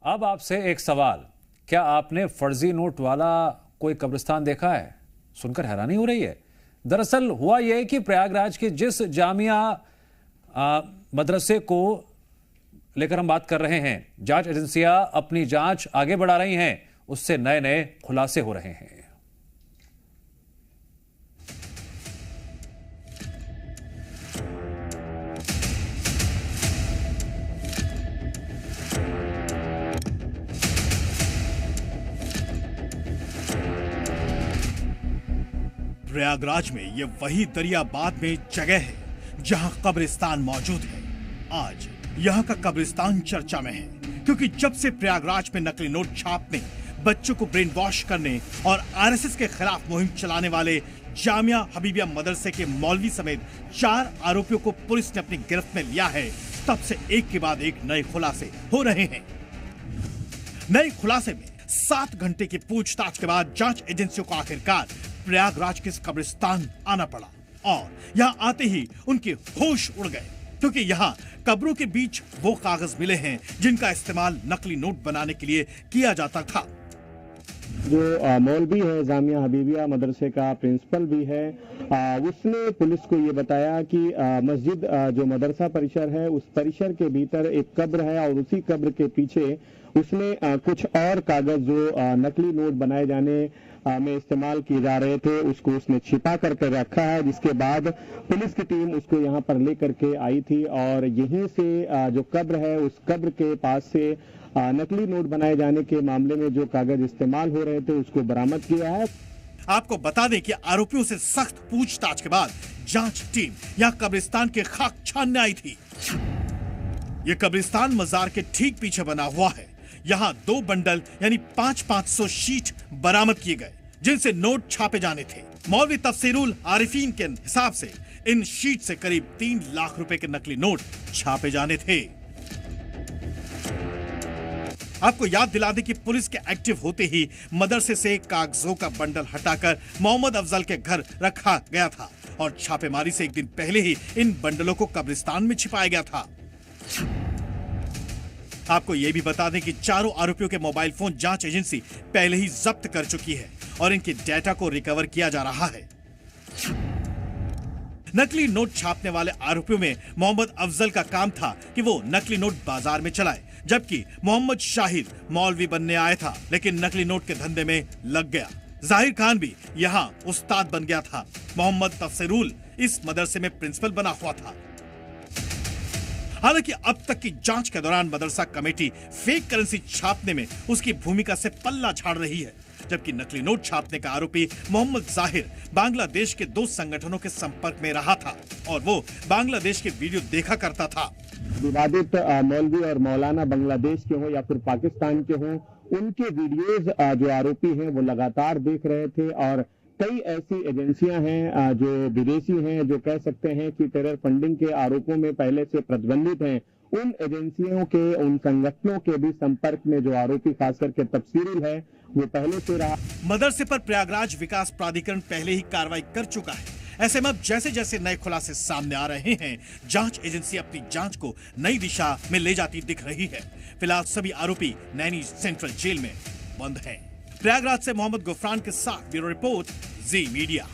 अब आपसे एक सवाल, क्या आपने फर्जी नोट वाला कोई कब्रिस्तान देखा है? सुनकर हैरानी हो रही है। दरअसल हुआ यह कि प्रयागराज के जिस जामिया मदरसे को लेकर हम बात कर रहे हैं, जांच एजेंसियां अपनी जांच आगे बढ़ा रही हैं, उससे नए नए खुलासे हो रहे हैं। प्रयागराज में ये वही दरियाबाद में जगह है जहां कब्रिस्तान मौजूद है। आज यहां का कब्रिस्तान चर्चा में है क्योंकि जब से प्रयागराज में नकली नोट छापने, बच्चों को ब्रेन वॉश करने और आरएसएस के खिलाफ मुहिम चलाने वाले जामिया हबीबिया मदरसे के मौलवी समेत 4 आरोपियों को पुलिस ने अपनी गिरफ्त में लिया है, तब से एक के बाद एक नए खुलासे हो रहे हैं। नए खुलासे में 7 घंटे की पूछताछ के बाद जांच एजेंसियों को आखिरकार प्रयागराज के कब्रिस्तान आना पड़ा और यहाँ आते ही उनके होश उड़ गए क्योंकि यहाँ कब्रों के बीच वो कागज मिले हैं जिनका इस्तेमाल नकली नोट बनाने के लिए किया जाता था। जो मौलवी है, जामिया हबीबिया मदरसे का प्रिंसिपल भी है, उसने पुलिस को ये बताया कि मस्जिद जो मदरसा परिसर है, उस परिसर के भीतर एक कब्र है और उसी कब्र के पीछे उसने कुछ और कागज जो नकली नोट बनाए जाने में इस्तेमाल किए जा रहे थे, उसको उसने छिपा करके रखा है, जिसके बाद पुलिस की टीम उसको यहाँ पर लेकर के आई थी और यहीं से जो कब्र है, उस कब्र के पास से नकली नोट बनाए जाने के मामले में जो कागज इस्तेमाल हो रहे थे उसको बरामद किया है। आपको बता दें कि आरोपियों से सख्त पूछताछ के बाद जांच टीम यहाँ कब्रिस्तान के खाक छानने आई थी। ये कब्रिस्तान मजार के ठीक पीछे बना हुआ है। यहाँ 2 बंडल यानी 500 शीट बरामद किए गए जिनसे नोट छापे जाने थे। मौलवी तफसीरुल आरिफीन के हिसाब से इन शीट से करीब 3 लाख रुपए के नकली नोट छापे जाने थे। आपको याद दिला दें कि पुलिस के एक्टिव होते ही मदरसे से कागजों का बंडल हटाकर मोहम्मद अफजल के घर रखा गया था और छापेमारी से एक दिन पहले ही इन बंडलों को कब्रिस्तान में छिपाया गया था। आपको यह भी बता दें कि चारों आरोपियों के मोबाइल फोन जांच एजेंसी पहले ही जब्त कर चुकी है और इनके डेटा को रिकवर किया जा रहा है। नकली नोट छापने वाले आरोपियों में मोहम्मद अफजल का काम था कि वो नकली नोट बाजार में चलाए, जबकि मोहम्मद शाहिद मौलवी बनने आया था लेकिन नकली नोट के धंधे में लग गया। जाहिर खान भी यहाँ उस्ताद बन गया था। मोहम्मद तफसीरुल इस मदरसे में प्रिंसिपल बना हुआ था। हालांकि अब तक की जांच के दौरान मदरसा कमेटी फेक करेंसी छापने में उसकी भूमिका से पल्ला झाड़ रही है, जबकि नकली नोट छापने का आरोपी मोहम्मद जाहिर बांग्लादेश के 2 संगठनों के संपर्क में रहा था और वो बांग्लादेश के वीडियो देखा करता था। विवादित मौलवी और मौलाना बांग्लादेश के हों या फिर पाकिस्तान के हों, उनके वीडियोज जो आरोपी हैं वो लगातार देख रहे थे और कई ऐसी एजेंसियां हैं जो विदेशी हैं, जो कह सकते हैं कि टेरर फंडिंग के आरोपों में पहले से प्रतिबंधित हैं। उन एजेंसियों के, उन संगठनों के भी संपर्क में जो आरोपी खास करके तफसीरुल है वो पहले से रहा। मदरसे पर प्रयागराज विकास प्राधिकरण पहले ही कार्रवाई कर चुका है। ऐसे में अब जैसे जैसे नए खुलासे सामने आ रहे हैं, जांच एजेंसी अपनी जांच को नई दिशा में ले जाती दिख रही है। फिलहाल सभी आरोपी नैनी सेंट्रल जेल में बंद हैं। प्रयागराज से मोहम्मद गुफरान के साथ ब्यूरो रिपोर्ट, जी मीडिया।